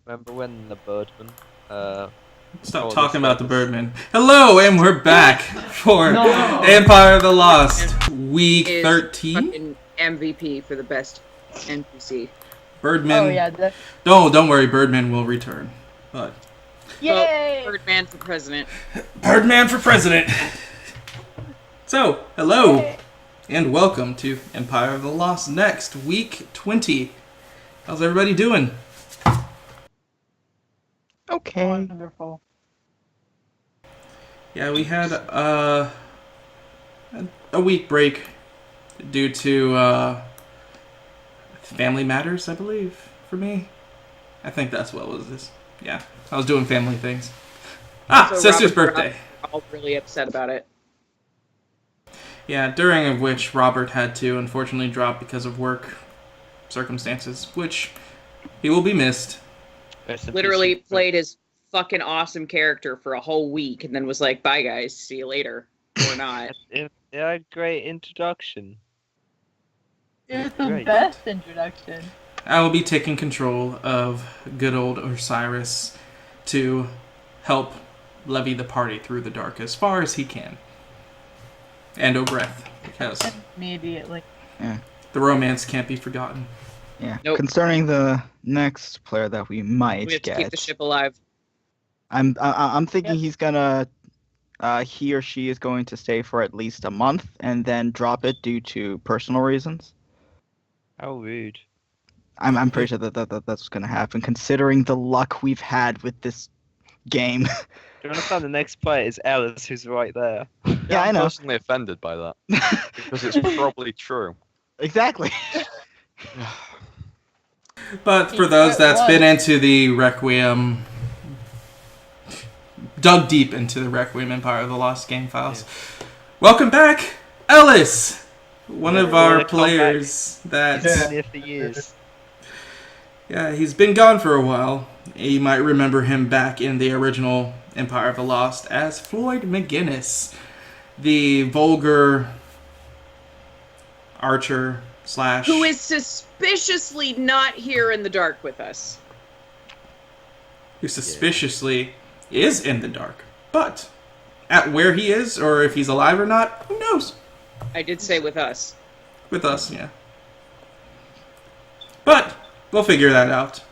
Remember when the Birdman? Stop talking about the Birdman. Hello, and we're back for Empire of the Lost, week 13. Fucking MVP for the best NPC. Birdman. Oh yeah. Don't worry, Birdman will return. But Yay! Vote Birdman for president. Birdman for president. So, hello, Yay. and welcome to Empire of the Lost NxT, week 20. How's everybody doing? Okay. Wonderful. Yeah, we had a week break due to family matters, I believe, for me. I think that's what was this. Yeah, I was doing family things. So sister's Robert birthday. All really upset about it. Yeah, during of which Robert had to unfortunately drop because of work circumstances, which he will be missed. Literally played his fucking awesome character for a whole week and then was like, bye guys, see you later. Or not. It had a great introduction. It was the Great. best introduction. I will be taking control of good old Osiris to help levy the party through the dark as far as he can. And O'Breath, because Immediately. the romance can't be forgotten. Yeah. Nope. Concerning the next player that we might We have to get, keep the ship alive. I'm thinking Yep. he's gonna, he or she is going to stay for at least a month and then drop it due to personal reasons. How rude. I'm pretty sure that's gonna happen, considering the luck we've had with this game. Do you understand the next player is Ellis, who's right there? Yeah, I I'm know. personally offended by that because it's probably true. Exactly. But for those that's been into the Requiem, dug deep into the Requiem Empire of the Lost game files, welcome back, Ellis! One of our players that... He's been here for years. Yeah, he's been gone for a while. You might remember him back in the original Empire of the Lost as Floyd McGinnis, the vulgar archer slash... Who is suspiciously not here in the dark with us. who suspiciously is in the dark. But at where he is, or if he's alive or not, who knows? I did say with us. With us, yeah. But we'll figure that out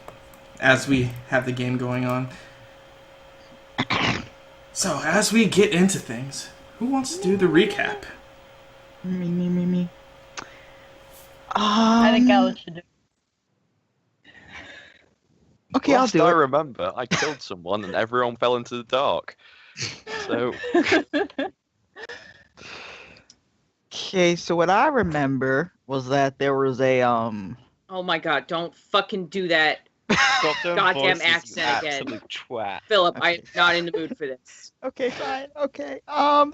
as we have the game going on. So, as we get into things, who wants to do the recap? Me. I think Alice should do Okay, I'll Last do I it. remember, I killed someone and everyone fell into the dark. So, Okay, so what I remember was that there was a Oh my god, don't fucking do that. Stop doing Goddamn voices, you accent again. absolute twat. Philip, Okay. I'm not in the mood for this. Okay, fine. Okay.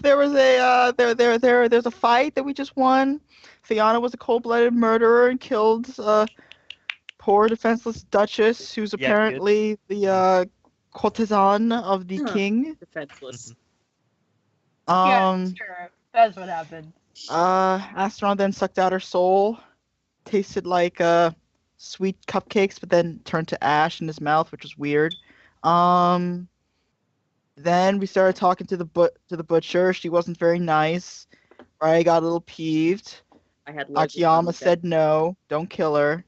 There was a there's a fight that we just won. Fiona was a cold-blooded murderer and killed poor defenseless Duchess, who's Yeah, apparently the courtesan of the Huh. king. Defenseless. Yeah, sure. That's what happened. Astron then sucked out her soul. Tasted like sweet cupcakes, but then turned to ash in his mouth, which was weird. Then we started talking to the butcher. She wasn't very nice. I got a little peeved. I had loads of fun Akiyama with that. said no, don't kill her.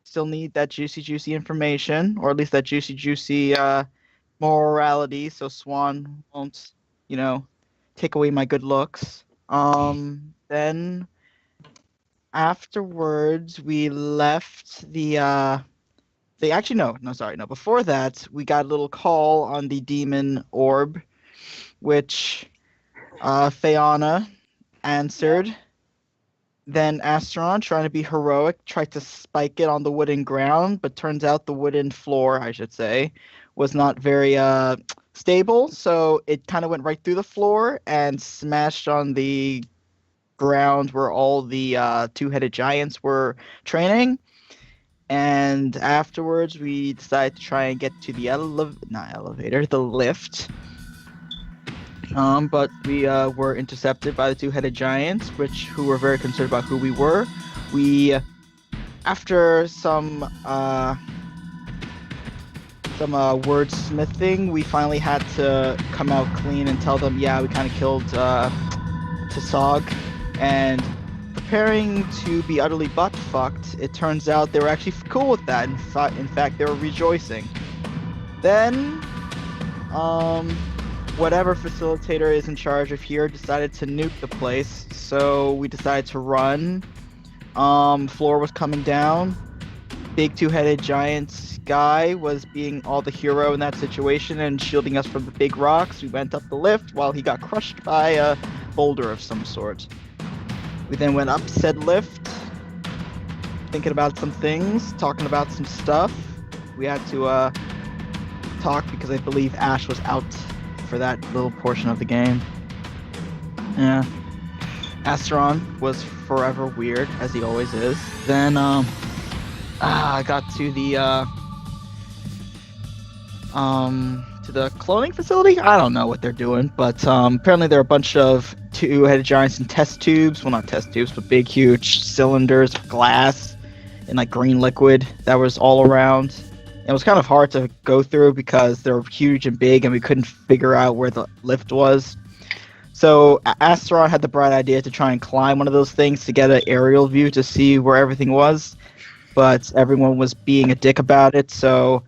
Still need that juicy information, or at least that juicy morality, so Swan won't, take away my good looks. Then afterwards we left the before that we got a little call on the demon orb, which Fiona answered. Then Astron, trying to be heroic, tried to spike it on the wooden ground, but turns out the wooden floor, I should say, was not very stable, so it kind of went right through the floor and smashed on the ground where all the two-headed giants were training. And afterwards, we decided to try and get to the the lift. But we were intercepted by the two-headed giants, who were very concerned about who we were. We, after some some wordsmithing, we finally had to come out clean and tell them, yeah, we kind of killed Tasog, and preparing to be utterly butt-fucked, it turns out they were actually cool with that. In fact, they were rejoicing. Then, whatever facilitator is in charge of here decided to nuke the place, so we decided to run. Floor was coming down. Big two-headed giant guy was being all the hero in that situation and shielding us from the big rocks. We went up the lift while he got crushed by a boulder of some sort. We then went up said lift, thinking about some things, talking about some stuff. We had to talk because I believe Ash was out for that little portion of the game. Yeah. Asteron was forever weird, as he always is. Then, I got to the cloning facility. I don't know what they're doing, but apparently there are a bunch of two-headed giants in test tubes. Well, not test tubes, but big, huge cylinders of glass and like green liquid that was all around. It was kind of hard to go through because they're huge and big, and we couldn't figure out where the lift was. So Asteron had the bright idea to try and climb one of those things to get an aerial view to see where everything was. But everyone was being a dick about it, so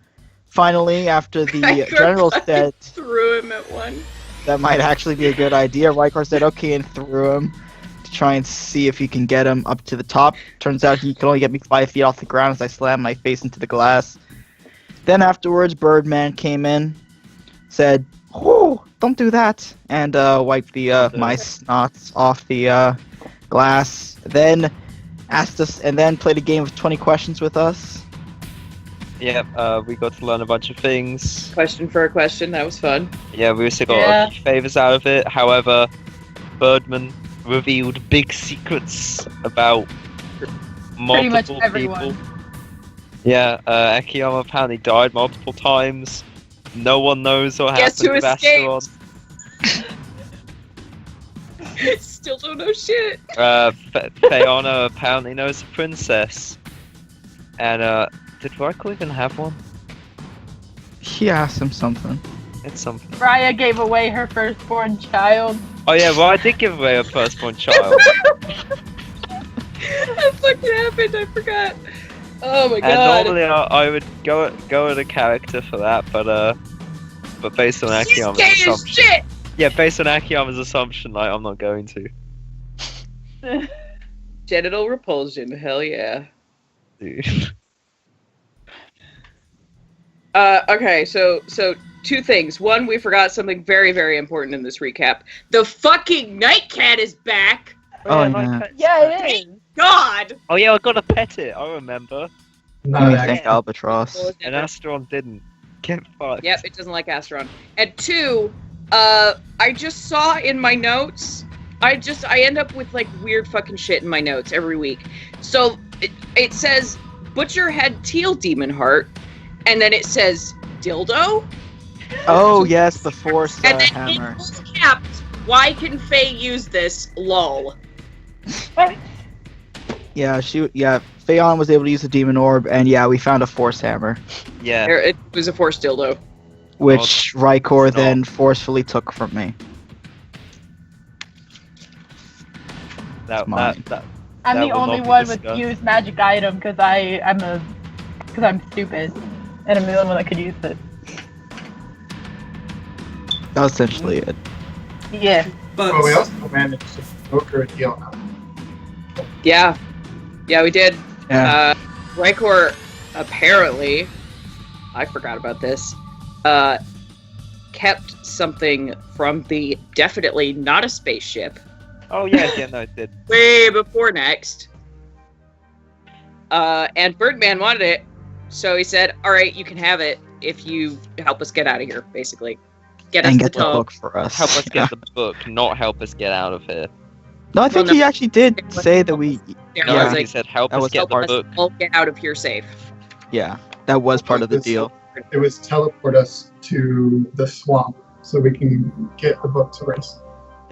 finally, after the general said threw him at one. That might actually be a good idea, Rykor said okay and threw him to try and see if he can get him up to the top. Turns out he could only get me 5 feet off the ground as I slammed my face into the glass. Then afterwards, Birdman came in, said, "Whoo, don't do that," and wiped the my snots off the glass. Then asked us, and then played a game of 20 questions with us. Yeah, we got to learn a bunch of things. Question for a question, that was fun. Yeah, we also got a few favors out of it. However, Birdman revealed big secrets about Pretty much multiple everyone. people. Yeah, Akiyama apparently died multiple times. No one knows what Guess happened who with escaped? Asteron. Still don't know shit. Fiona apparently knows a princess. And, did Rykor even have one? He asked him something. It's something. Raya gave away her firstborn child. Oh yeah, well I did give away a firstborn child. That fucking happened, I forgot. Oh my And god. normally I would go at a character for that, but based on She's Akiyama's gay as assumption. shit! Yeah, based on Akiyama's assumption, like I'm not going to. Genital repulsion, hell yeah. Dude. Okay, so two things. One, we forgot something very, very important in this recap. The fucking Nightcat is back! Oh, yeah, yeah. like, Yeah, it is. God! oh yeah, I got to pet it. I remember. Let me thank Albatross. And Asteron didn't. Get fucked. Yep, it doesn't like Asteron. And two, I just saw in my notes, I end up with like weird fucking shit in my notes every week. So it says Butcher Head Teal Demon Heart, and then it says dildo. Oh yes, the Force And then hammer. in all caps, why can Faye use this? Lol. Yeah, Phaon was able to use the Demon Orb, and yeah, we found a Force hammer, Yeah. It was a force dildo. which Rykor it's not. then forcefully took from me. That, mine. I'm That the will only not be one with discussed. used magic item because I'm stupid, and I'm the only one that could use it. That was essentially it. Yeah. But Well, we also managed to broker a deal out. Yeah. Yeah, we did. Yeah. Rykor apparently, I forgot about this, kept something from the definitely not a spaceship oh yeah, no, it did. way before NxT. And Birdman wanted it, so he said, "Alright, you can have it if you help us get out of here, basically. Get us And the get the tug." book for us. Help us Yeah. get the book, not help us get out of here. No, I think Well, no. he actually did say that we. Yeah, No, I was he like, said help that us was get the help us book. all get out of here safe. Yeah, that was part of the deal. It was teleport us to the swamp so we can get the book to race.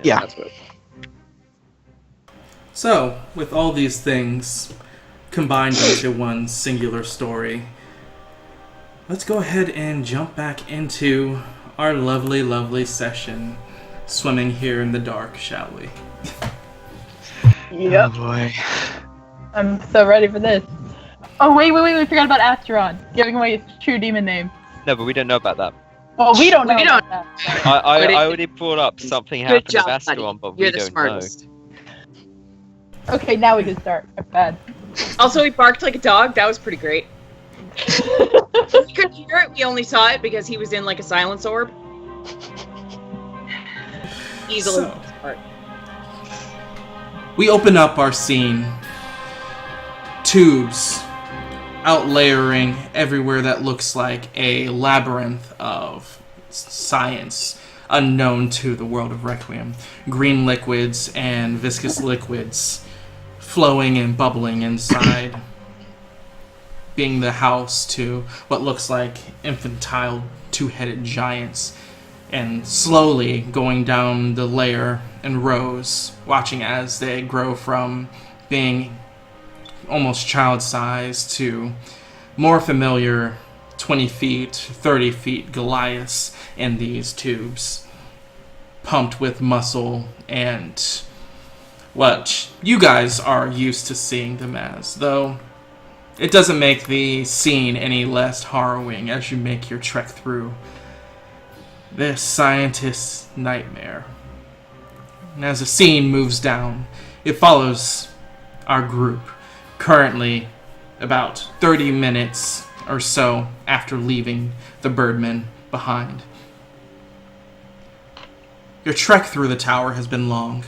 Yeah. That's what So, with all these things combined into one singular story, let's go ahead and jump back into our lovely, lovely session, swimming here in the dark, shall we? Yep. Oh boy. I'm so ready for this. Oh, wait, we forgot about Asteron. Giving away his true demon name. No, but we don't know about that. Well, we don't know We about don't. that. I But it- already brought up something Good happened job, with buddy. Asteron, but You're we the don't smartest. Okay, now we can start. I'm bad. Also, he barked like a dog. That was pretty great. We couldn't hear it. We only saw it because he was in like a silence orb. Easily. So, we open up our scene. Tubes outlayering everywhere that looks like a labyrinth of science unknown to the world of Requiem. Green liquids and viscous liquids flowing and bubbling inside, being the house to what looks like infantile two-headed giants, and slowly going down the layer in rows, watching as they grow from being almost child-sized to more familiar 20 feet, 30 feet Goliaths in these tubes, pumped with muscle and what you guys are used to seeing them as, though it doesn't make the scene any less harrowing as you make your trek through this scientist's nightmare. And as the scene moves down, it follows our group, currently about 30 minutes or so after leaving the Birdmen behind. Your trek through the tower has been long,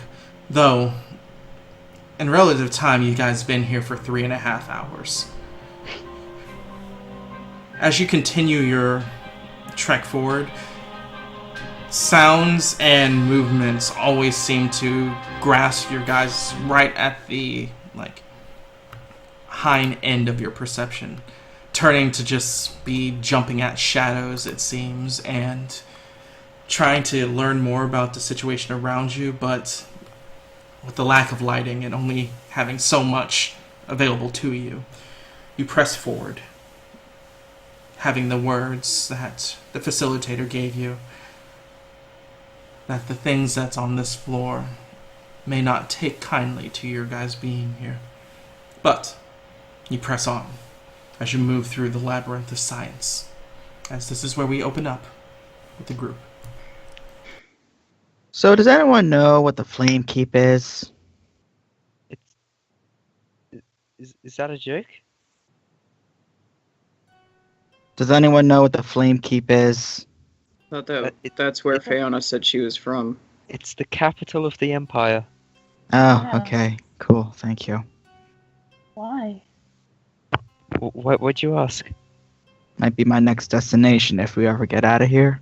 though in relative time you guys have been here for 3.5 hours. As you continue your trek forward, sounds and movements always seem to grasp your guys right at the hind end of your perception, turning to just be jumping at shadows, it seems, and trying to learn more about the situation around you, but with the lack of lighting and only having so much available to you, you press forward, having the words that the facilitator gave you, that the things that's on this floor may not take kindly to your guys being here. But you press on as you move through the labyrinth of science, as this is where we open up with the group. So, does anyone know what the flame keep is? Is that a joke? Does anyone know what the flame keep is? Thought that's where Fiona said she was from. It's the capital of the empire. Oh, Yeah. okay. Cool. Thank you. Why? What'd you ask? Might be my next destination if we ever get out of here.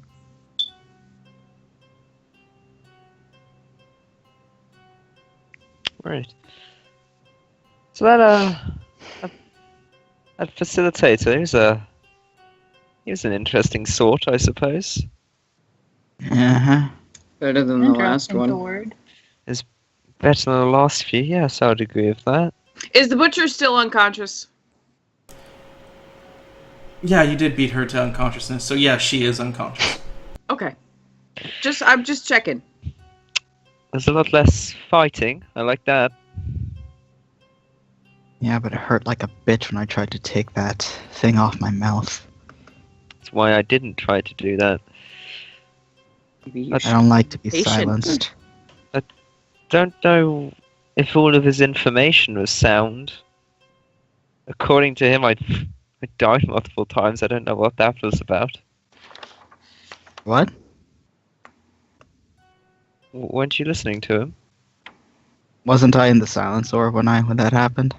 Right. So that facilitator, he was an interesting sort, I suppose. Uh-huh. Better than the last Interesting one. sword. Better than the last few, yes, I would agree with that. Is the butcher still unconscious? Yeah, you did beat her to unconsciousness, so yeah, she is unconscious. Okay. I'm just checking. There's a lot less fighting, I like that. Yeah, but it hurt like a bitch when I tried to take that thing off my mouth. That's why I didn't try to do that. Maybe you I should- don't like to be Patient. silenced. Don't know if all of his information was sound. According to him, I died multiple times. I don't know what that was about. What? Weren't you listening to him? Wasn't I in the silence orb when that happened?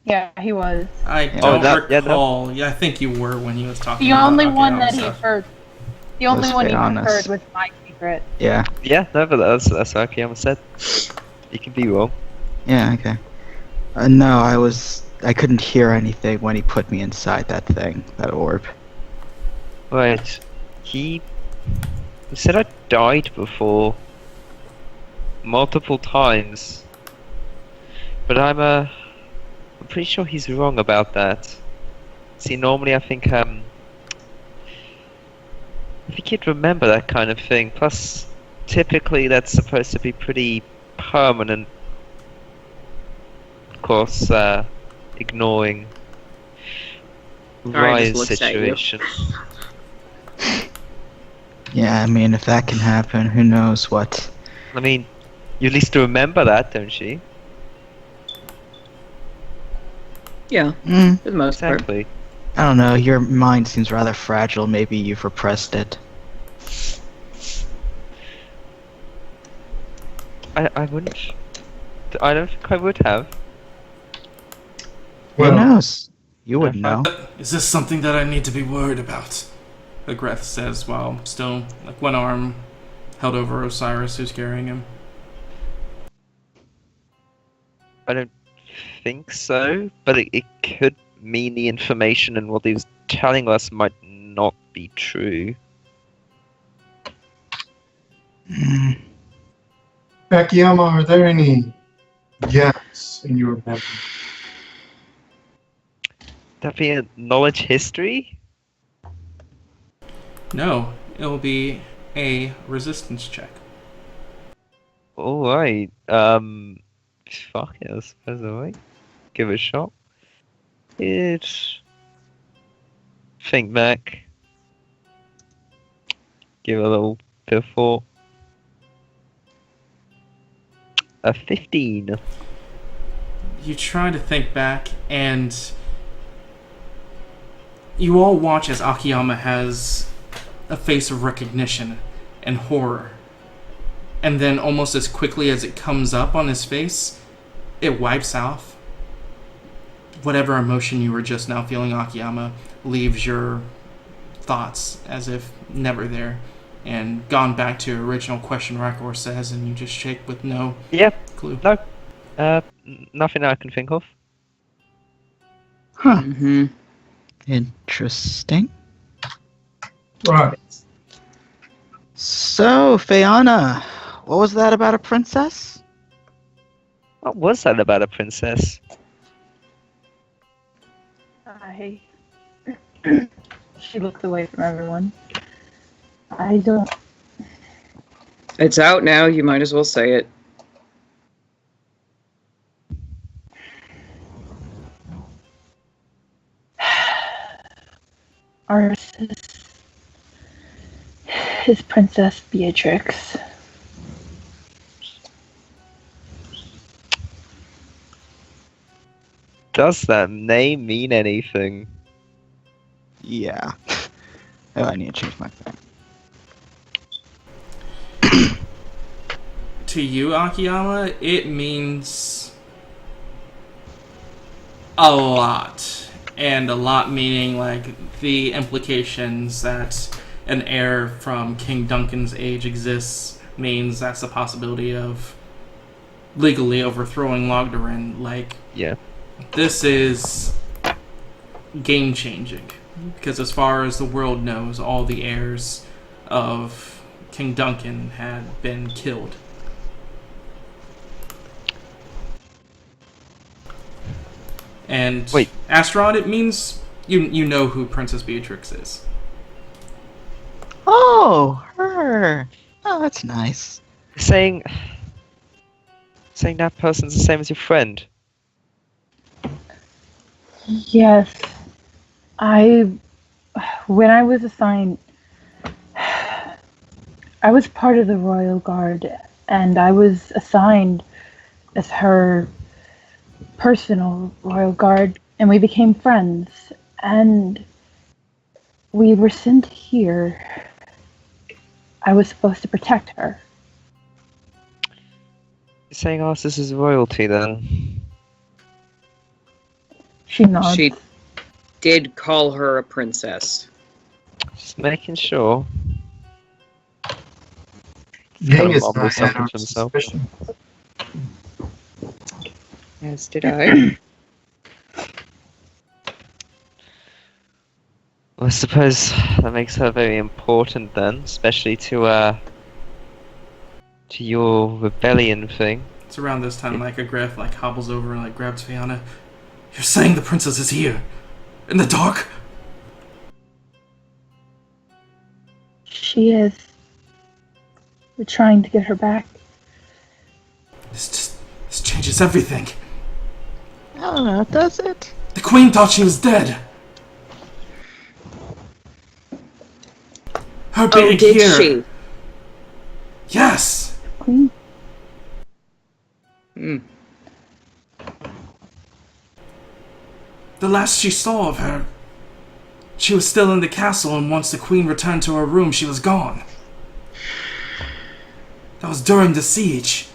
Yeah, he was. I Oh, don't yeah, no. recall. Yeah, I think you were when he was talking The about only Akiyama one that he stuff. heard. The only Let's one be he honest. heard was my secret. Yeah. Yeah, no, but that's what Akiyama said. You can be wrong. Yeah, okay. No, I couldn't hear anything when he put me inside that thing, that orb. Right. He said I died before. Multiple times. But I'm pretty sure he's wrong about that. See, normally I think you'd remember that kind of thing. Plus, typically that's supposed to be pretty permanent. Of course, ignoring Alright, just Rye's looks at you. situation. Yeah, I mean, if that can happen, who knows what. I mean, you at least remember that, don't you? Yeah, Mm, for the most part. Exactly. I don't know, your mind seems rather fragile. Maybe you've repressed it. I wouldn't. I don't think I would have. Who Well, knows? You wouldn't if I- know. Is this something that I need to be worried about? Agreth says while still, like, one arm held over Osiris, who's carrying him. I don't think so, but it could mean the information and what he was telling us might not be true. Mm, Akiyama, are there any gaps in your memory? That be a knowledge history? No, it'll be a resistance check. Alright, fuck it, I suppose, alright. Give it a shot. Think back. Give it a little bit of thought. A 15. You try to think back, and you all watch as Akiyama has a face of recognition and horror. And then almost as quickly as it comes up on his face, it wipes off. Whatever emotion you were just now feeling, Akiyama, leaves your thoughts as if never there, and gone back to original question Rakor says, and you just shake with no Yep, clue. no. Nothing I can think of. huh. Mm-hmm. Interesting. Right. So, Fayana, what was that about a princess? What was that about a princess? She looks away from everyone. I don't. It's out now, you might as well say it. Ours is Princess Beatrix. Does that name mean anything? Yeah. Oh, I need to change my thing. To you, Akiyama, it means a lot. And a lot meaning, like, the implications that an heir from King Duncan's age exists means that's a possibility of legally overthrowing Logdoran. Like, Yeah. this is game-changing. Because as far as the world knows, all the heirs of King Duncan had been killed. And Wait. Asteron, it means you know who Princess Beatrix is. Oh, her. Oh, that's nice. Saying that person's the same as your friend. Yes. When I was assigned, I was part of the Royal Guard, and I was assigned as her personal Royal Guard, and we became friends, and we were sent here. I was supposed to protect her. You're saying ours is royalty then? She nods. She did call her a princess. Just making sure. Genghis mumble and I had something our to himself. suspicions. As did I. Well, I suppose that makes her very important then, especially to your rebellion thing. It's around this time, like, a Griff, like, hobbles over and, like, grabs Fiona. You're saying the princess is here! In the dark? She is. We're trying to get her back. This changes everything. I don't know, does it? The Queen thought she was dead. Her being did here. she? Yes. Queen? The last she saw of her, she was still in the castle, and once the Queen returned to her room, she was gone. That was during the siege.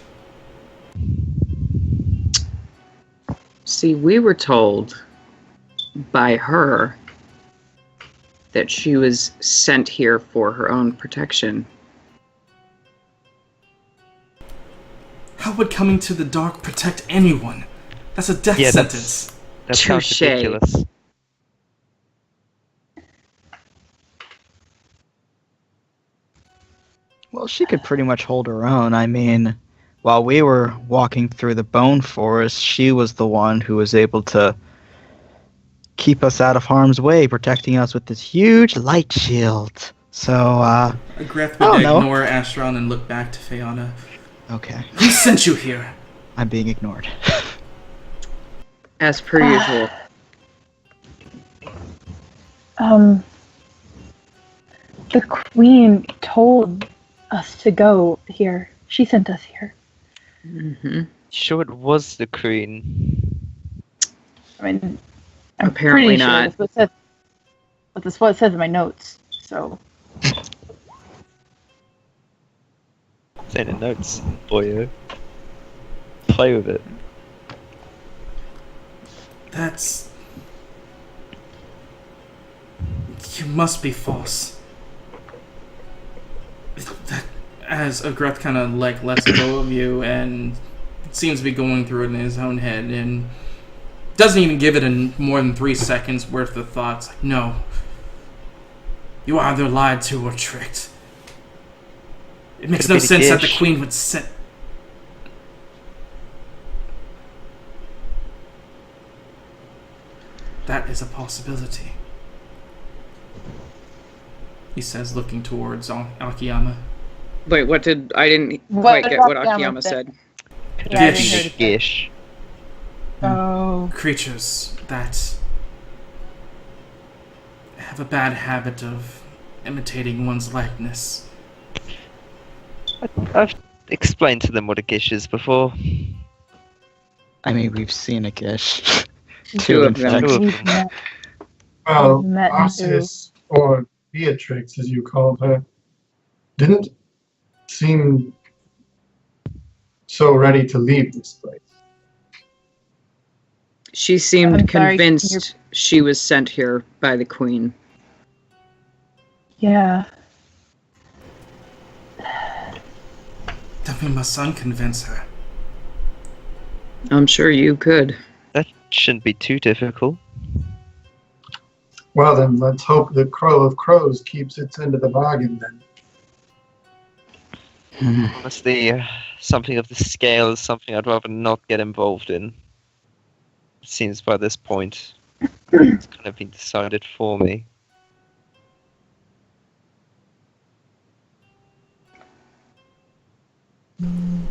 See, we were told by her that she was sent here for her own protection. How would coming to the dark protect anyone? That's a death sentence. That sounds Touche. ridiculous. Well, she could pretty much hold her own. I mean, while we were walking through the bone forest, she was the one who was able to keep us out of harm's way, protecting us with this huge light shield. So, Greth Oh, would no. ignore Astron and look back to Fiona. okay. Who sent you here? I'm being ignored. As per usual. The Queen told us to go here. She sent us here. Mm-hmm. Sure, it was the Queen. I mean, I'm Apparently pretty not. sure that's what it says in my notes. So, It's in the notes, boyo. Play with it. That's... You must be false. As Agreth kind of like lets go of you and seems to be going through it in his own head and doesn't even give it more than 3 seconds worth of thoughts. Like, no. You either lied to or tricked. It makes Could no be the sense that the dish. Queen would send... That is a possibility. He says, looking towards Akiyama. Wait, what did... I didn't What quite get what Akiyama Akiyama said? said. Could Yeah, I have didn't been hear the it. Gish. Creatures that have a bad habit of imitating one's likeness. I've explained to them what a Gish is before. I mean, we've seen a Gish. Two of in them. fact. Two of We've them. met. Well, Met Arceus, or Beatrix, as you called her, didn't seem so ready to leave this place. She seemed I'm sorry, convinced she was sent here by the Queen. Yeah. Then we must unconvince her. I'm sure you could. That shouldn't be too difficult. Well, then let's hope the Crow of Crows keeps its end of the bargain then. Honestly, something of the scale is something I'd rather not get involved in. It seems by this point, it's kind of been decided for me.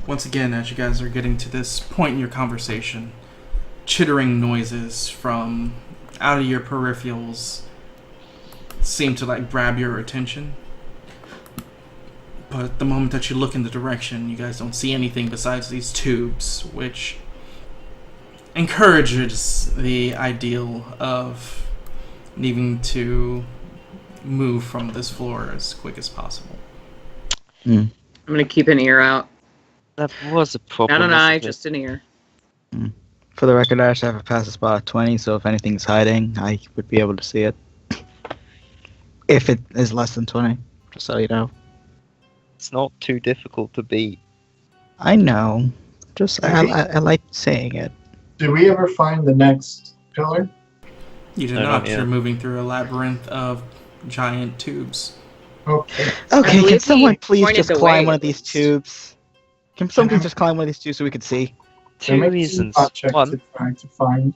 Once again, as you guys are getting to this point in your conversation, chittering noises from out of your peripherals seem to like grab your attention. But the moment that you look in the direction, you guys don't see anything besides these tubes, which encourages the ideal of needing to move from this floor as quick as possible. I'm gonna keep an ear out. That was a problem. Not an eye, wasn't it? just an ear. For the record, I actually have a passive spot at 20, so if anything's hiding, I would be able to see it. If it is less than 20, just so you know. It's not too difficult to beat. I know. Just, I like saying it. Did we ever find the next pillar? You do No, not. not yet. You're moving through a labyrinth of giant tubes. Okay. Okay, believe can someone he please pointed just the climb way, one at of these least. tubes? Can someone please just climb one of these tubes so we can see? Two Make a reasons. spot check One, to try to find.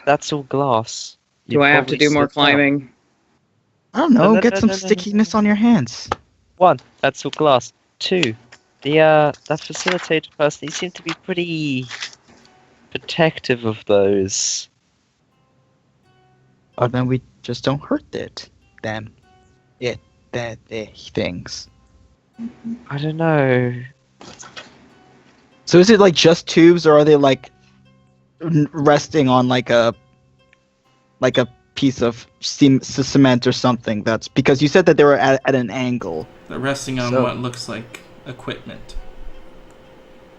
That's all glass. Do I have to do more climbing? I don't know. No, Get some no. stickiness on your hands. 1, that's all glass. 2, that facilitator person, he seemed to be pretty protective of those. Or then we just don't hurt them. The things. I don't know. So is it like just tubes, or are they like resting on like a piece of cement or something? That's because you said that they were at an angle. They're resting on So- what looks like equipment.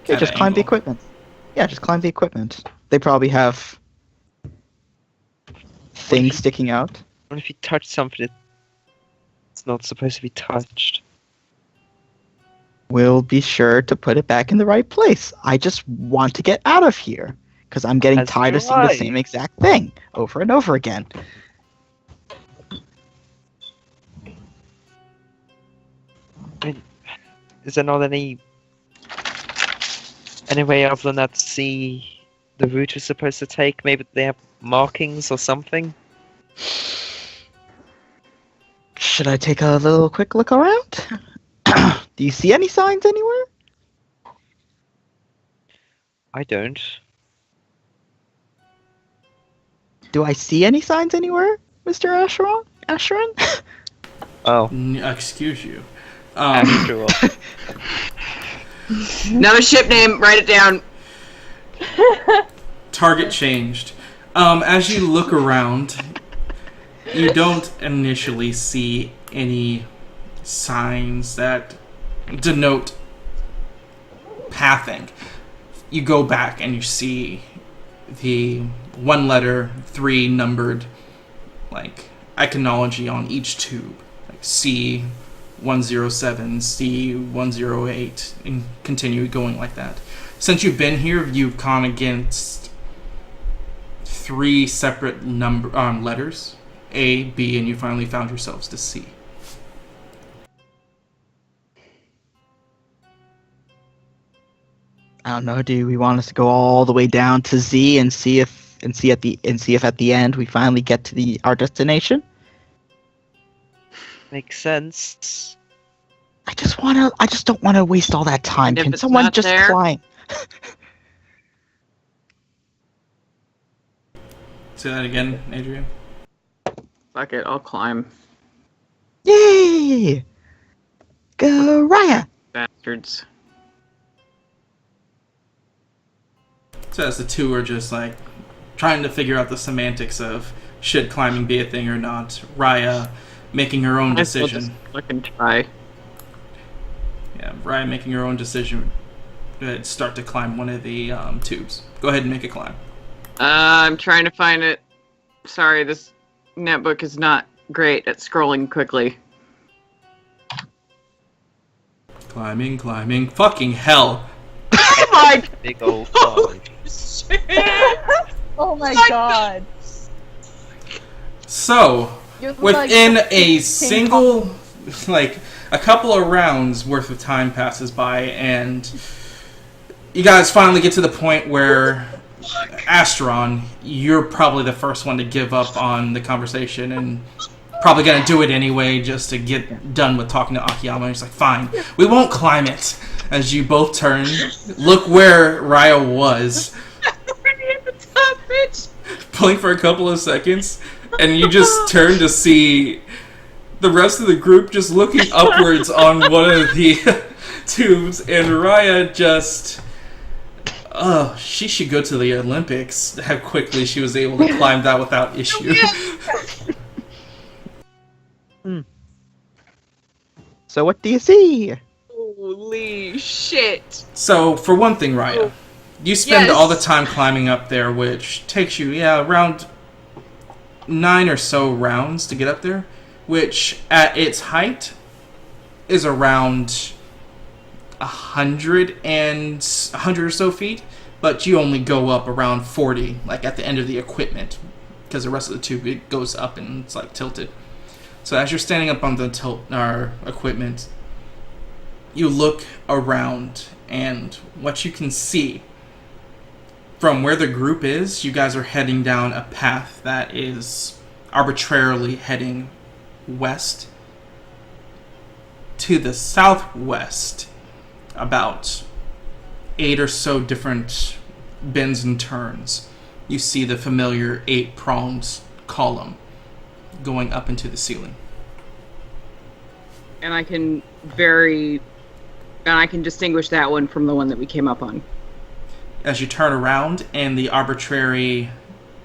Okay, At just an climb the angle. equipment. Yeah, just climb the equipment. They probably have things sticking out. What if you touch something it's not supposed to be touched? We'll be sure to put it back in the right place. I just want to get out of here because I'm getting As tired do of seeing the I. same exact thing over and over again. Is there not any way other than that to see the route we're supposed to take? Maybe they have markings or something? Should I take a little quick look around? Do you see any signs anywhere? I don't. Do I see any signs anywhere, Mr. Asheron? Asheron? Oh, Excuse you. after all. Another ship name. Write it down. Target changed. As you look around, you don't initially see any signs that denote pathing. You go back and you see the 1 letter, 3 numbered, like, iconology on each tube. Like C107, C108, and continue going like that. Since you've been here, you've gone against 3 separate letters, A, B, and you finally found yourselves to C. I don't know. Do we want us to go all the way down to Z and see if at the end we finally get to our destination? Makes sense. I just don't want to waste all that time. And if Can it's someone not just there? climb? Say that again, Adrian. Fuck it, I'll climb. Yay! Go Raya! Bastards. So as the two are just like trying to figure out the semantics of should climbing be a thing or not, Raya making her own Might as well decision. just look and try. Yeah, Raya making her own decision to start to climb one of the tubes. Go ahead and make a climb. I'm trying to find it. Sorry, this netbook is not great at scrolling quickly. Climbing, climbing. Fucking hell. Oh my Big old dog. shit! Oh my What the- god. So, You're like within the a 16 single, like, a couple of rounds worth of time passes by, and you guys finally get to the point where, Astron, you're probably the first one to give up on the conversation, and probably gonna do it anyway just to get done with talking to Akiyama. He's like, fine, we won't climb it. As you both turn, look where Raya was, Already at the top, bitch! blink for a couple of seconds, and you just turn to see the rest of the group just looking upwards on one of the tubes, and Raya just... Oh, she should go to the Olympics. How quickly she was able to climb that without issue. So what do you see? Holy shit! So, for one thing, Raya, you spend Yes. all the time climbing up there, which takes you, around 9 or so rounds to get up there, which at its height is around 100 or so feet, but you only go up around 40, like at the end of the equipment, because the rest of the tube it goes up and it's like tilted. So as you're standing up on the equipment, you look around, and what you can see From where the group is, you guys are heading down a path that is arbitrarily heading west. To the southwest, about 8 or so different bends and turns, you see the familiar 8-pronged column going up into the ceiling. And I can distinguish that one from the one that we came up on. As you turn around in the arbitrary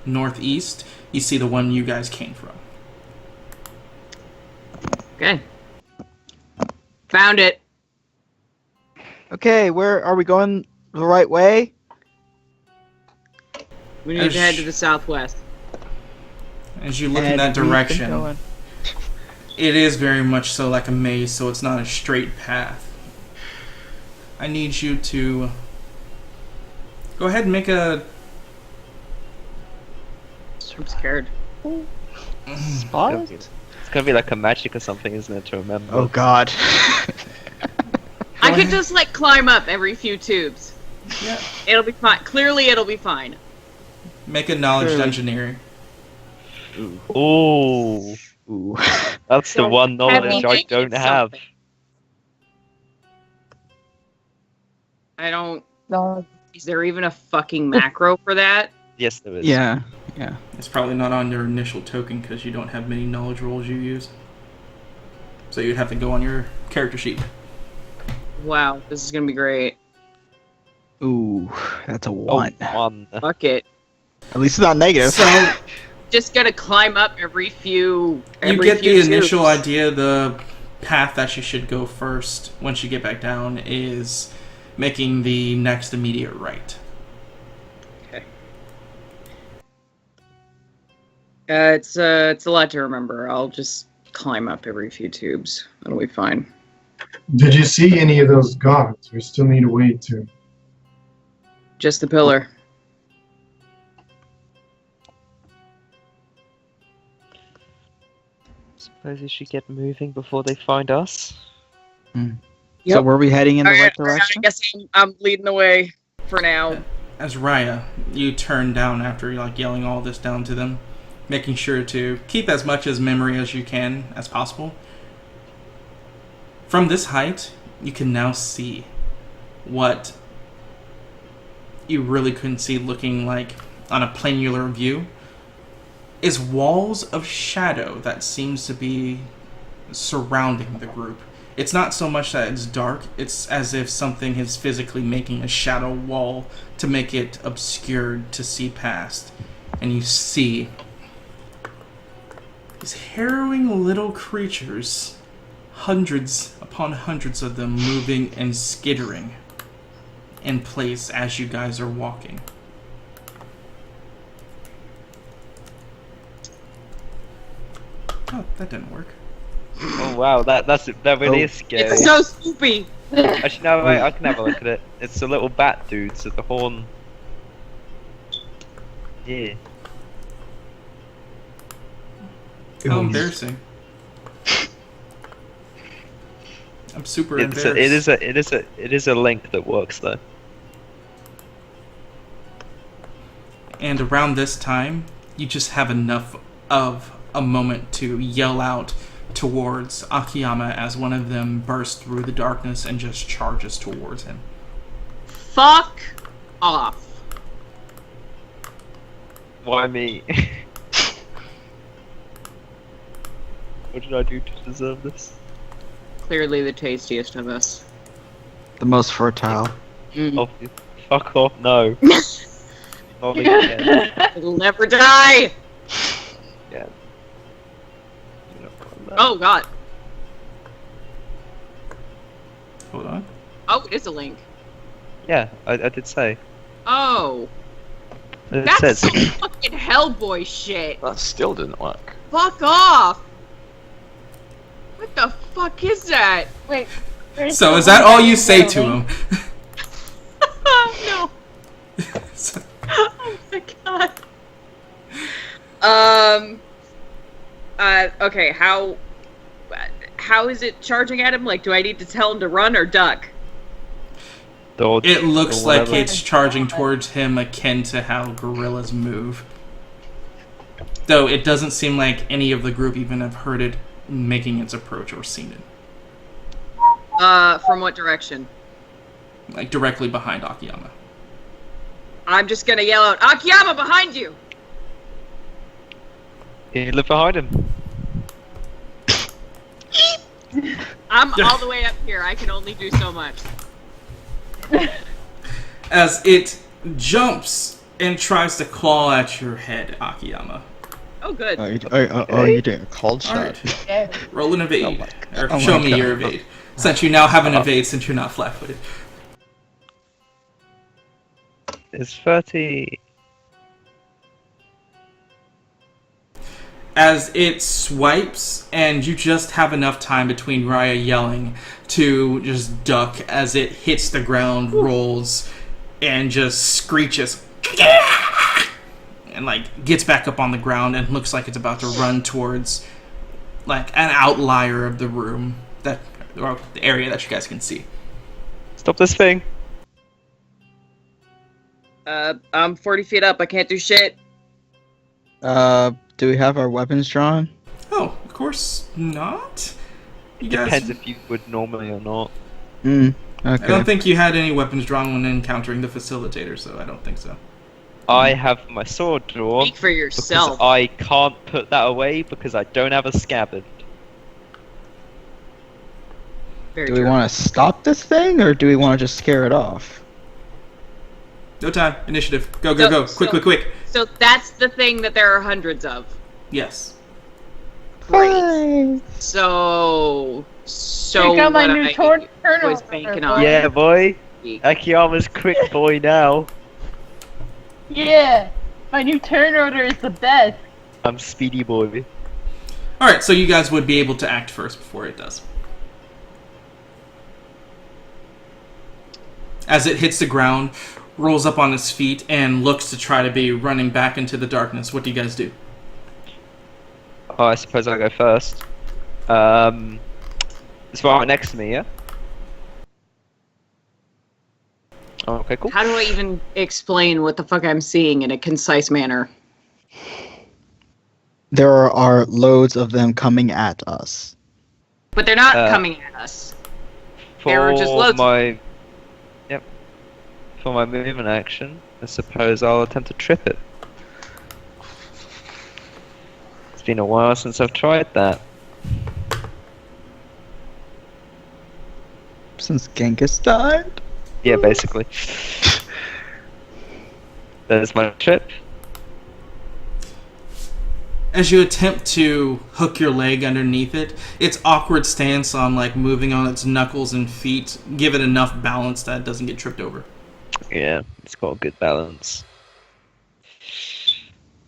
northeast, you see the one you guys came from. Okay. Found it. Okay, where are we going? The right way? We need to head to the southwest. As you look in that And we've been direction, going. it is very much so like a maze, so it's not a straight path. I need you to go ahead and make a... I'm scared. Spot? It's gonna be like a magic or something, isn't it, to remember? Oh god. I could just like climb up every few tubes. Yeah. It'll be fine. Clearly, it'll be fine. Make a knowledge Clearly. engineering. Ooh. Ooh. That's the one knowledge I making don't have. something. I don't. No. Is there even a fucking macro for that? Yes, there is. Yeah. It's probably not on your initial token because you don't have many knowledge rolls you use. So you'd have to go on your character sheet. Wow, this is gonna be great. Ooh, that's a Oh, 1. one. Fuck it. At least it's not negative. So Just gonna climb up every few. you get the tubes. initial idea. The path that you should go first once you get back down is making the next immediate right. It's a lot to remember. I'll just climb up every few tubes. It'll be fine. Did you see any of those guards? We still need a way to. Just the pillar. Suppose we should get moving before they find us. So Yep. were we heading in the right I direction? guess I'm leading the way for now. As Raya, you turn down after like yelling all this down to them, making sure to keep as much as memory as you can as possible. From this height, you can now see what you really couldn't see looking like on a planular view is walls of shadow that seems to be surrounding the group. It's not so much that it's dark, it's as if something is physically making a shadow wall to make it obscured to see past. And you see these harrowing little creatures, hundreds upon hundreds of them moving and skittering in place as you guys are walking. Oh, that didn't work. Oh wow, that really is scary. It's so spoopy. Actually, no, wait, I can have a look at it. It's the little bat dudes at the horn. Yeah. How embarrassing. I'm super It's embarrassed. it is a link that works though. And around this time, you just have enough of a moment to yell out towards Akiyama as one of them bursts through the darkness and just charges towards him. Fuck off. Why me? What did I do to deserve this? Clearly the tastiest of us. The most fertile. Mm. Oh, fuck off! No. Not again. It'll never die. Yeah. Oh god. Hold on. Oh, it is a link. Yeah, I did say. Oh, It that's says. some fucking Hellboy shit. That still didn't work. Fuck off. What the fuck is that? Wait. So is that all you say to him? No. So- Oh my god. Okay, how is it charging at him? Like, do I need to tell him to run or duck? Dodge. It looks or like whatever. it's charging towards him akin to how gorillas move. Though it doesn't seem like any of the group even have heard it making its approach or seen it. From what direction? Like directly behind Akiyama. I'm just gonna yell out, Akiyama, behind you! You look behind him. I'm all the way up here. I can only do so much. As it jumps and tries to claw at your head, Akiyama. Oh, good. You're doing a cold shot. Alright. Roll an evade. Or oh show my me God. your evade. Since you now have an evade since you're not flat-footed. It's 30. As it swipes, and you just have enough time between Raya yelling to just duck as it hits the ground, rolls, and just screeches. And, like, gets back up on the ground and looks like it's about to run towards, like, an outlier of the room, or the area that you guys can see. Stop this thing. I'm 40 feet up. I can't do shit. Do we have our weapons drawn? Oh, of course not. You guys, Depends if you would normally or not. Okay. I don't think you had any weapons drawn when encountering the facilitator, so I don't think so. I have my sword drawn. Speak for Because yourself. I can't put that away because I don't have a scabbard. Very Do we true. want to stop this thing, or do we want to just scare it off? No time. Initiative. Go, go, go. Quick. So that's the thing that there are hundreds of. Yes. Great. So Here come my what new I turnover. was banking on. Yeah, boy. Akiyama's quick boy now. Yeah, my new turn order is the best. I'm speedy boy. Alright, so you guys would be able to act first before it does. As it hits the ground, rolls up on its feet, and looks to try to be running back into the darkness. What do you guys do? Oh, I suppose I'll go first. It's right next to me, yeah? Oh, okay, cool. How do I even explain what the fuck I'm seeing in a concise manner? There are loads of them coming at us. But they're not coming at us. For There were just loads. For my movement action, I suppose I'll attempt to trip it. It's been a while since I've tried that. Since Genghis died? Yeah, basically. There's my trip. As you attempt to hook your leg underneath it, its awkward stance on like moving on its knuckles and feet give it enough balance that it doesn't get tripped over. Yeah, it's got a good balance.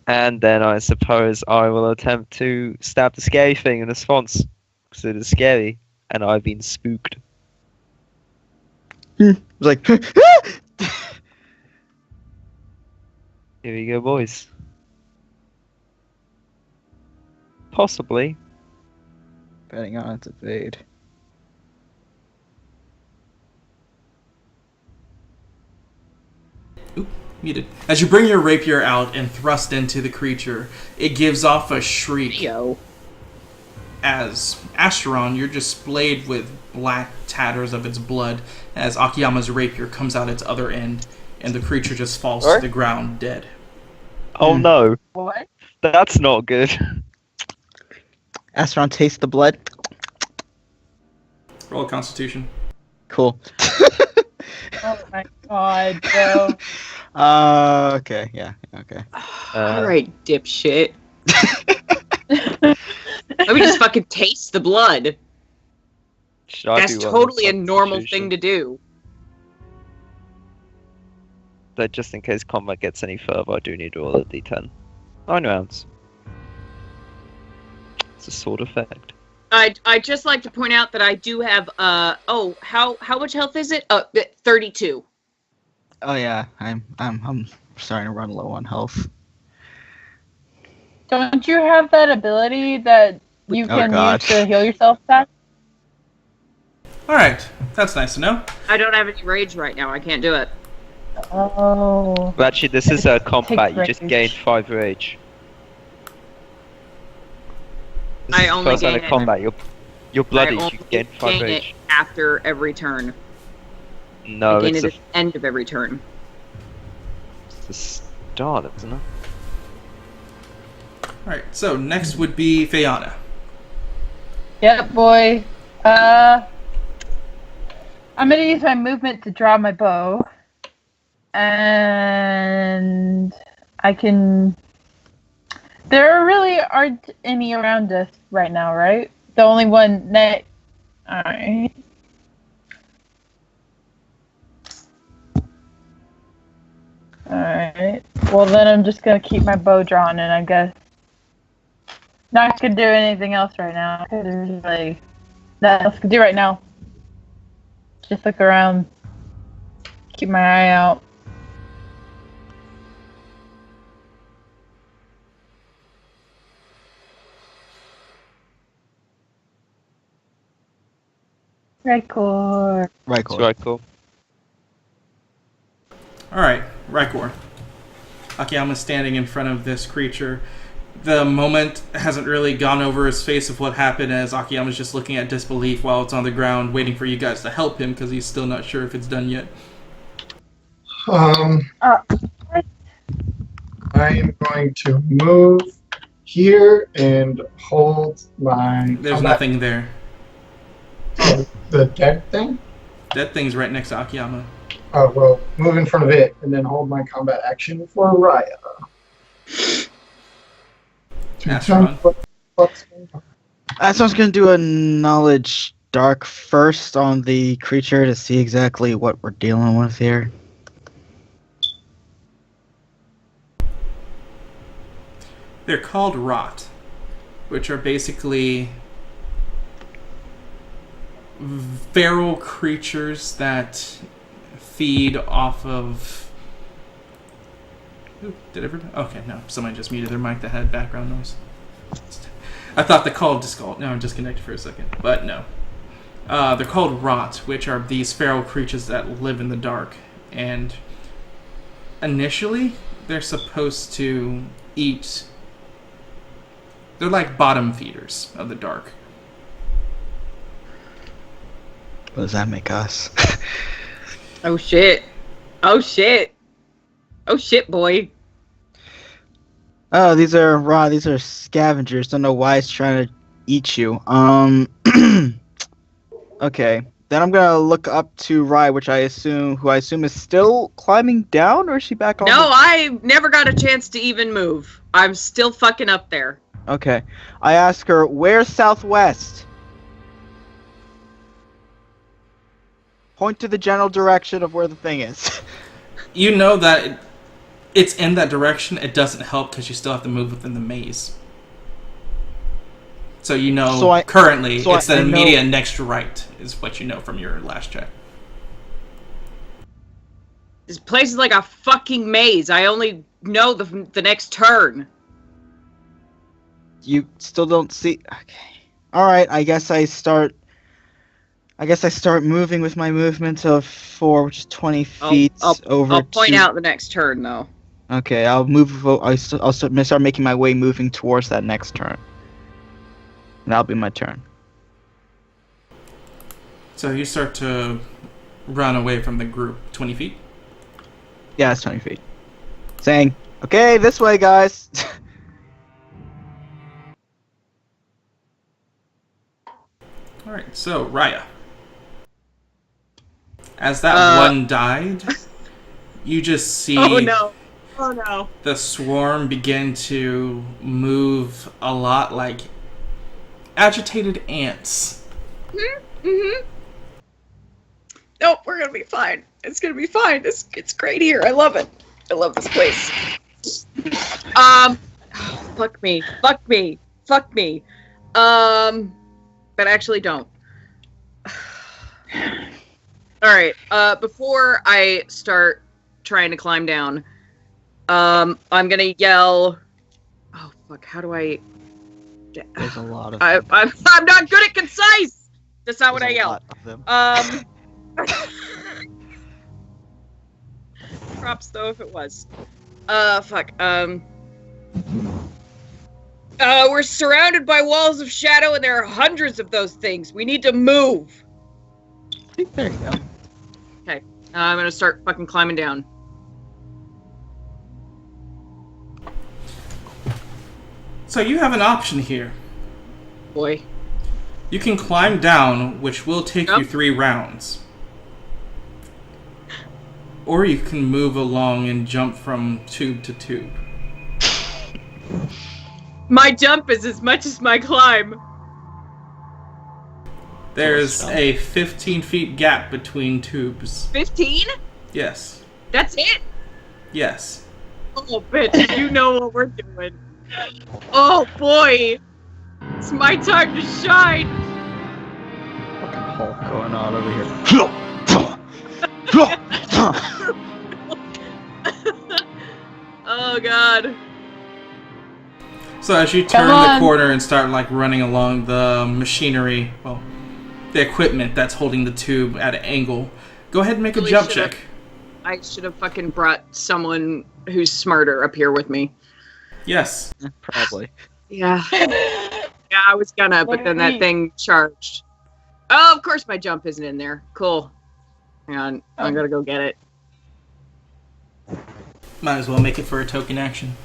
And then I suppose I will attempt to stab the scary thing in response. Because it is scary, and I've been spooked. Like, Here we go, boys. Possibly. betting on its evade. Muted. As you bring your rapier out and thrust into the creature, it gives off a shriek. Yo. As Asteron, you're displayed with black tatters of its blood as Akiyama's rapier comes out its other end, and the creature just falls to the ground dead. Oh no. What? That's not good. Asteron tastes the blood. Roll a Constitution. Cool. Oh my god, bro. Okay, yeah, okay. Alright, dipshit. Let me just fucking taste the blood. Should I That's do one totally a on normal Constitution? thing to do. But just in case combat gets any further, I do need to roll a d10. 9 rounds. It's a sword effect. I'd just like to point out that I do have, how much health is it? 32. Oh yeah, I'm starting to run low on health. Don't you have that ability that you Oh, can God. use to heal yourself back? All right, that's nice to know. I don't have any rage right now. I can't do it. Oh. But actually, this is a combat. You just rage. gain 5 rage. This I is the only first line of gain it. combat. You're bloody. I You gain 5 gain it rage. after every turn. No, I gain it's it at the end of every turn. the start, isn't it? All right, so next would be Fayana. Yep, boy. I'm gonna use my movement to draw my bow. And I can... There really aren't any around us right now, right? The only one that... Alright. Alright. Well, then I'm just gonna keep my bow drawn, and I guess... Not gonna do anything else right now. There's like... Nothing else to do right now. Just look around. Keep my eye out. Record. Right, It's right, cool. All right, Rykor. Akiyama's standing in front of this creature. The moment hasn't really gone over his face of what happened, as Akiyama's just looking at disbelief while it's on the ground, waiting for you guys to help him because he's still not sure if it's done yet. I am going to move here and hold my... There's nothing there. Oh, the dead thing? That thing's right next to Akiyama. Oh, well, move in front of it and then hold my combat action for Raya. Astron. What's going on? Someone's gonna do a knowledge dark first on the creature to see exactly what we're dealing with here. They're called rot, which are basically feral creatures that feed off of... Ooh, did everybody... Okay, no. Somebody just muted their mic that had background noise. I thought the call disconnected. No, I'm disconnected for a second. But no. They're called rot, which are these feral creatures that live in the dark. And initially, they're supposed to eat... They're like bottom feeders of the dark. What does that make us? Oh shit. Oh shit. Oh shit, boy. Oh, these are scavengers. Don't know why it's trying to eat you. Okay. Then I'm gonna look up to Rai, who I assume is still climbing down, or is she back on? No, I never got a chance to even move. I'm still fucking up there. Okay. I ask her, where's southwest? Point to the general direction of where the thing is. You know that it's in that direction. It doesn't help because you still have to move within the maze. So you know currently it's the immediate next right is what you know from your last check. This place is like a fucking maze. I only know the next turn. You still don't see... Okay. Alright, I guess I start moving with my movement of 4, which is 20 feet over. I'll point out the next turn, though. Okay, I'll move. I'll start making my way, moving towards that next turn. And that'll be my turn. So you start to run away from the group 20 feet? Yeah, it's 20 feet. Saying, okay, this way, guys. Alright, so Raya. As that one died, you just see the swarm begin to move a lot like agitated ants. Mm-hmm. Nope, we're gonna be fine. It's gonna be fine. It's great here. I love it. I love this place. Fuck me. But actually don't. Alright, before I start trying to climb down, I'm gonna yell... Oh, fuck, how do I... There's a lot of... I'm not good at concise! That's not what I There's a yelled. lot of them. Props though if it was. Fuck. We're surrounded by walls of shadow, and there are hundreds of those things. We need to move. There you go. Okay. I'm gonna start fucking climbing down. So you have an option here. Boy. You can climb down, which will take you 3 rounds. Or you can move along and jump from tube to tube. My jump is as much as my climb. There's a 15 feet gap between tubes. 15? Yes. That's it? Yes. Oh, bitch, you know what we're doing. Oh, boy. It's my time to shine. Fucking Hulk going on over here. Oh, God. So as you turn the corner and start like running along the machinery, well, the equipment that's holding the tube at an angle, go ahead and make a jump check. I should have fucking brought someone who's smarter up here with me. Yes. Probably. Yeah. Yeah, I was gonna, but then that thing charged. Oh, of course my jump isn't in there. Cool. Hang on, I'm gonna go get it. Might as well make it for a token action.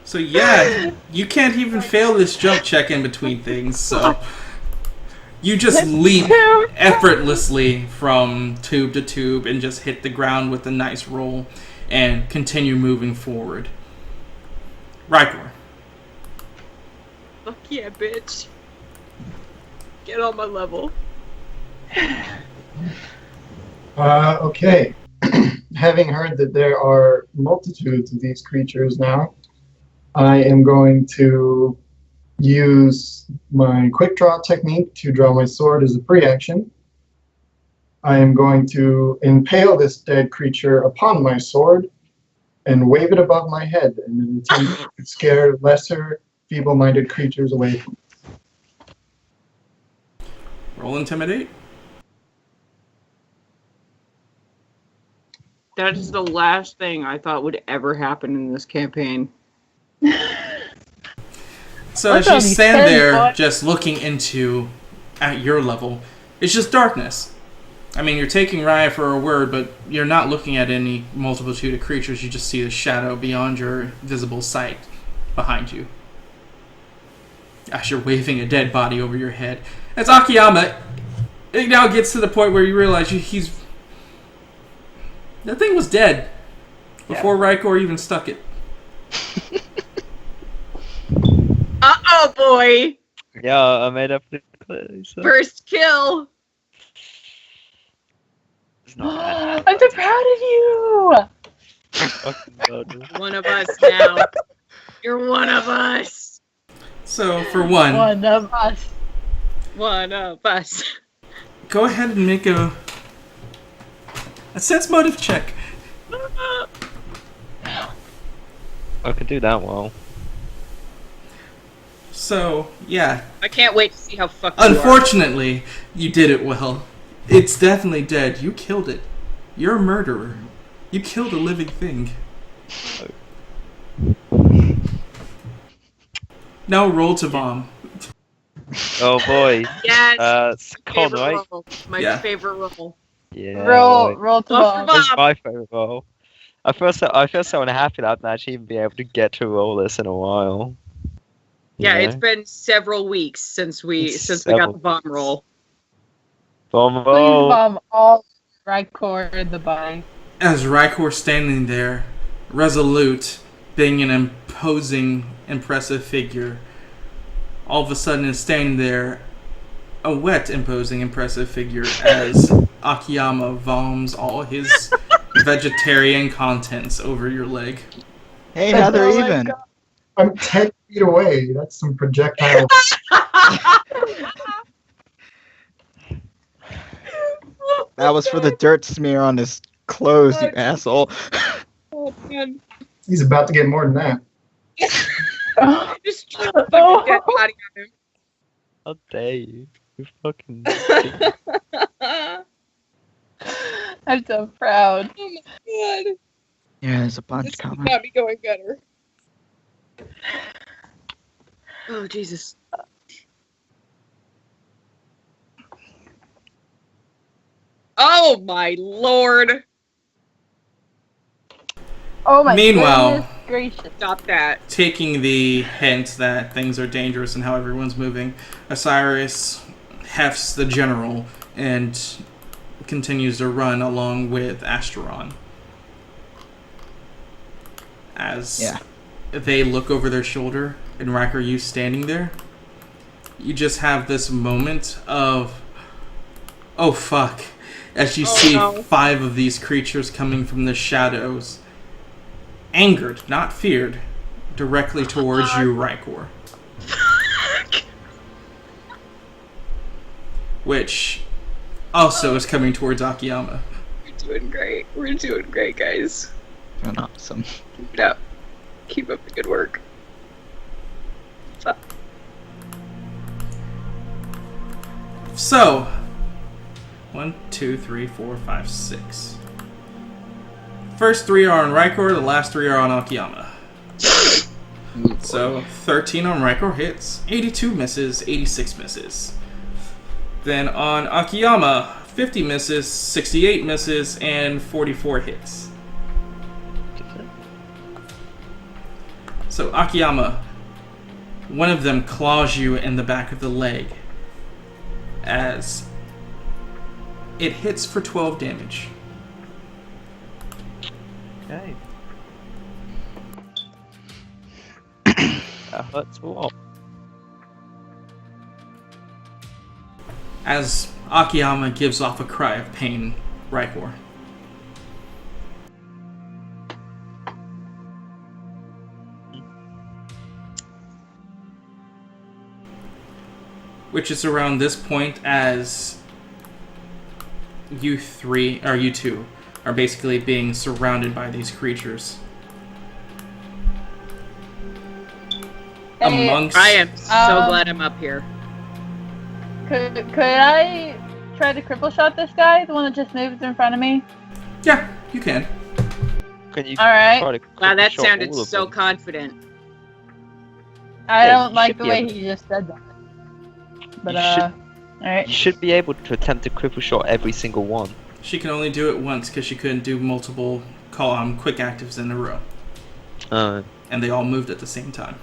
So yeah, you can't even fail this jump check in between things, so you just leap effortlessly from tube to tube and just hit the ground with a nice roll and continue moving forward. Rykor. Fuck yeah, bitch. Get on my level. Okay. Having heard that there are multitudes of these creatures now, I am going to use my quick draw technique to draw my sword as a free action. I am going to impale this dead creature upon my sword and wave it above my head in an attempt to scare lesser, feeble-minded creatures away from me. Roll Intimidate. That is the last thing I thought would ever happen in this campaign. So as you stand there just looking into, at your level, it's just darkness. I mean, you're taking Raya for a word, but you're not looking at any multitude of creatures. You just see the shadow beyond your visible sight behind you. As you're waving a dead body over your head. As Akiyama, it now gets to the point where you realize he's... That thing was dead before Rykor even stuck it. Uh-oh, boy! Yeah, I made up the clue. So. First kill! It's not bad. I'm so proud of you! Fucking God. One of us now. You're one of us. So, for one, One of us. One of us. go ahead and make a sense motive check. I could do that well. So, yeah. I can't wait to see how fucked you are. Unfortunately, you did it well. It's definitely dead. You killed it. You're a murderer. You killed a living thing. Now roll to bomb. Oh boy. Yes. Con, favorite right? role. My Yeah. favorite role. Yeah. Roll to bomb. That's my favorite role. I feel so unhappy that I haven't actually even been able to get to roll this in a while. Yeah, You it's know? been several weeks since we got Several the bomb roll. Bomb Please roll. bomb all Rykor in the body. As Rykor standing there, resolute, being an imposing, impressive figure, all of a sudden is standing there, a wet, imposing, impressive figure, as Akiyama voms all his vegetarian contents over your leg. Hey, now they're Oh my even. God. I'm 10 feet away. That's some projectile. That was for the dirt smear on his clothes, you asshole. Oh man. He's about to get more than that. Just throw a fucking dead body How dare you? You fucking. on him. I'm so proud. Oh my god. Yeah, there's a bunch This could coming. not be going better. Oh Jesus. Oh my lord. Oh my Meanwhile- goodness gracious. Stop that. Taking the hint that things are dangerous and how everyone's moving, Osiris hefts the general and continues to run along with Asteron. As Yeah. they look over their shoulder and Riker, you standing there, you just have this moment of, oh fuck, as you see no. 5 of these creatures coming from the shadows, angered, not feared, directly towards you, Rykor. Which also is coming towards Akiyama. We're doing great. We're doing great, guys. Doing awesome. Keep it up. Keep up the good work. What's up? So, 1, 2, 3, 4, 5, 6. First 3 are on Rykor, the last 3 are on Akiyama. So, 13 on Rykor hits, 82 misses, 86 misses. Then on Akiyama, 50 misses, 68 misses, and 44 hits. So, Akiyama, one of them claws you in the back of the leg as it hits for 12 damage. Okay. That hurts a lot. As Akiyama gives off a cry of pain, Rykor. Which is around this point as you two are basically being surrounded by these creatures. Hey, Amongst I am so glad I'm up here. Could I try to cripple shot this guy, the one that just moved in front of me? Yeah, you can. Can you All right. try to Wow, that shot sounded all of so them? confident. I Yeah, don't you like should the be way able he just said that. But You should- alright. You should be able to attempt to cripple shot every single one. She can only do it once because she couldn't do multiple quick actives in a row. And they all moved at the same time.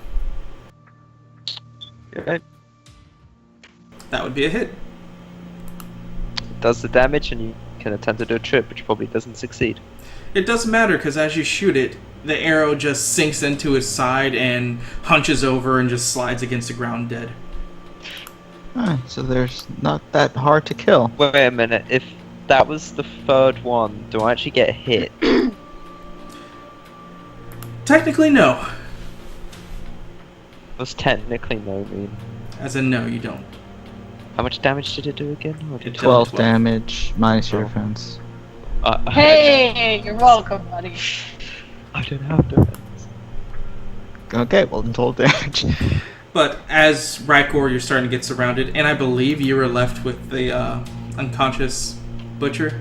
Okay. That would be a hit. It does the damage, and you can attempt to do a trip, which probably doesn't succeed. It doesn't matter because as you shoot it, the arrow just sinks into his side and hunches over and just slides against the ground dead. So there's not that hard to kill. Wait a minute, if that was the third one, do I actually get hit? Technically, no. What's technically no mean? As in, no, you don't. How much damage did it do again? Or did It it- 12 damage minus your Oh. defense. Hey, you're welcome, buddy. I don't have defense. Okay, well then 12 damage. But as Rykor, you're starting to get surrounded, and I believe you were left with the unconscious butcher.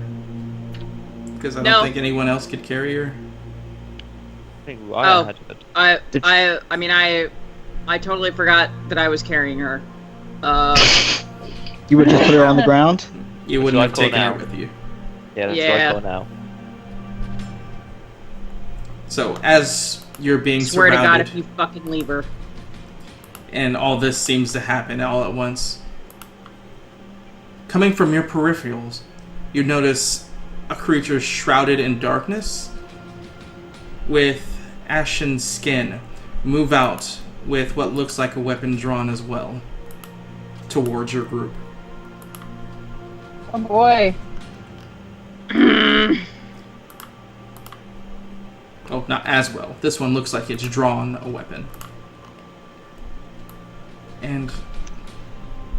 Because I don't No. think anyone else could carry her. I think Ryan Oh. had it. Did- I totally forgot that I was carrying her. You would just put her on the ground? You What wouldn't should I have call taken her now? with you. Yeah, that's Yeah. what I call now. So as you're being Swear to God, surrounded, if you fucking leave her. and all this seems to happen all at once, coming from your peripherals, you notice a creature shrouded in darkness with ashen skin move out with what looks like a weapon drawn as well towards your group. Oh boy. Oh, not as well. This one looks like it's drawn a weapon. And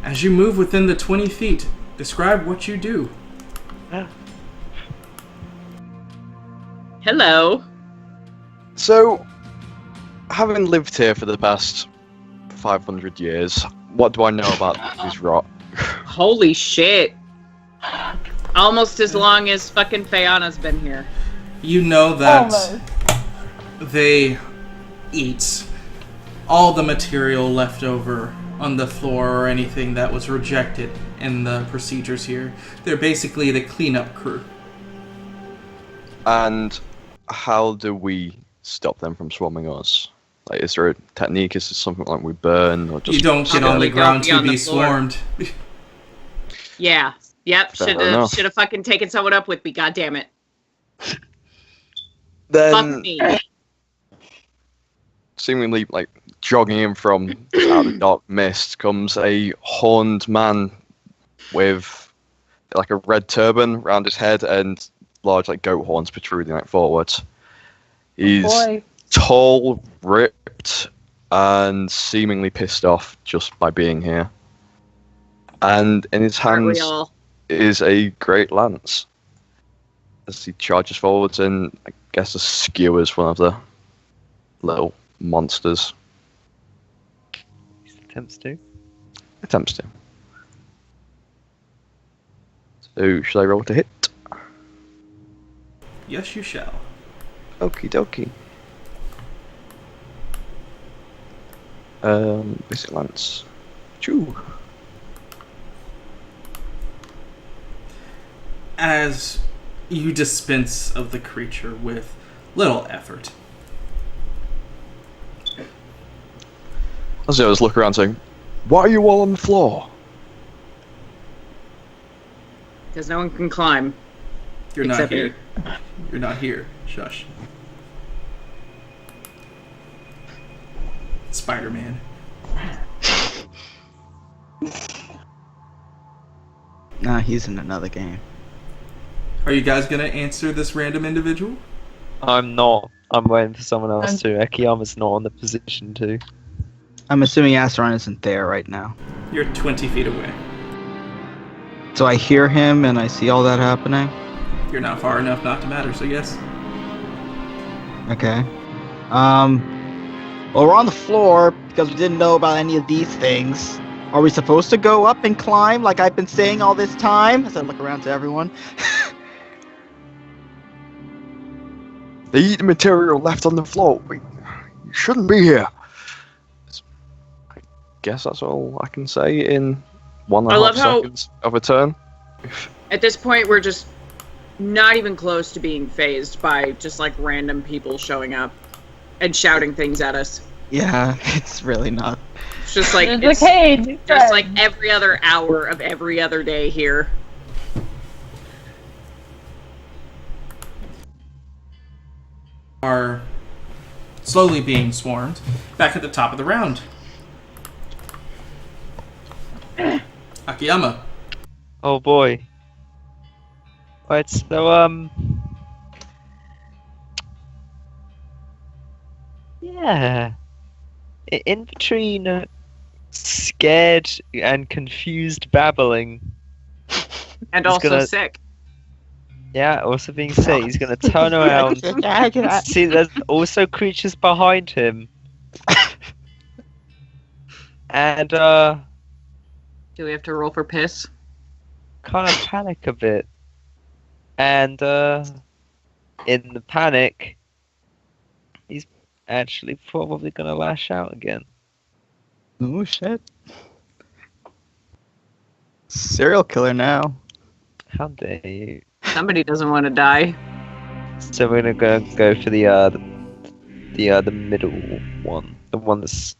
As you move within the 20 feet, describe what you do. Hello. So, having lived here for the past 500 years, what do I know about these rot? Holy shit. Almost as long as fucking Fayana's been here. You know that Almost. they eat all the material left over on the floor or anything that was rejected in the procedures here. They're basically the cleanup crew. And how do we stop them from swarming us? Like, is there a technique? Is it something like we burn or just? You don't get on the ground to be swarmed. Yeah. Yep. Fair Should enough. have fucking taken someone up with me. God damn it. Fuck Then, me. seemingly like jogging in from out of the dark mist comes a horned man with like a red turban around his head and large like goat horns protruding like forwards. He's Boy. tall, ripped, and seemingly pissed off just by being here. And in his Aren't we hands all? is a great lance. As he charges forwards and I guess skewers one of the little monsters. Attempts to. Attempts to. So, should I roll to hit? Yes, you shall. Okie dokie. Basic lance. Choo. As you dispense of the creature with little effort, As I was looking around saying, why are you all on the floor? Because no one can climb. you're not Except here. You're not here. Shush. Spider-Man. Nah, he's in another game. Are you guys gonna answer this random individual? I'm not. I'm waiting for someone else to. Ekiyama's not on the position to. I'm assuming Asteron isn't there right now. You're 20 feet away. So I hear him and I see all that happening. You're not far enough not to matter, so yes. Okay. Well, we're on the floor because we didn't know about any of these things. Are we supposed to go up and climb like I've been saying all this time? As I look around to everyone. They eat the material left on the floor. You shouldn't be here. I guess that's all I can say in 1.5 seconds of a turn. At this point, we're just not even close to being phased by just like random people showing up and shouting things at us. Yeah, it's really not. It's just like It's okay. New just like friends. every other hour of every other day here. Are slowly being swarmed. Back at the top of the round. Akiyama. Oh boy. Right, so yeah. In between scared and confused babbling, And He's also gonna- sick. yeah, also being sick, he's gonna turn around. See, there's also creatures behind him. And Do we have to roll for piss? kind of panic a bit. And in the panic, he's actually probably gonna lash out again. Oh shit. Serial killer now. How dare you? Somebody doesn't want to die. So we're gonna go for the middle one, the one that's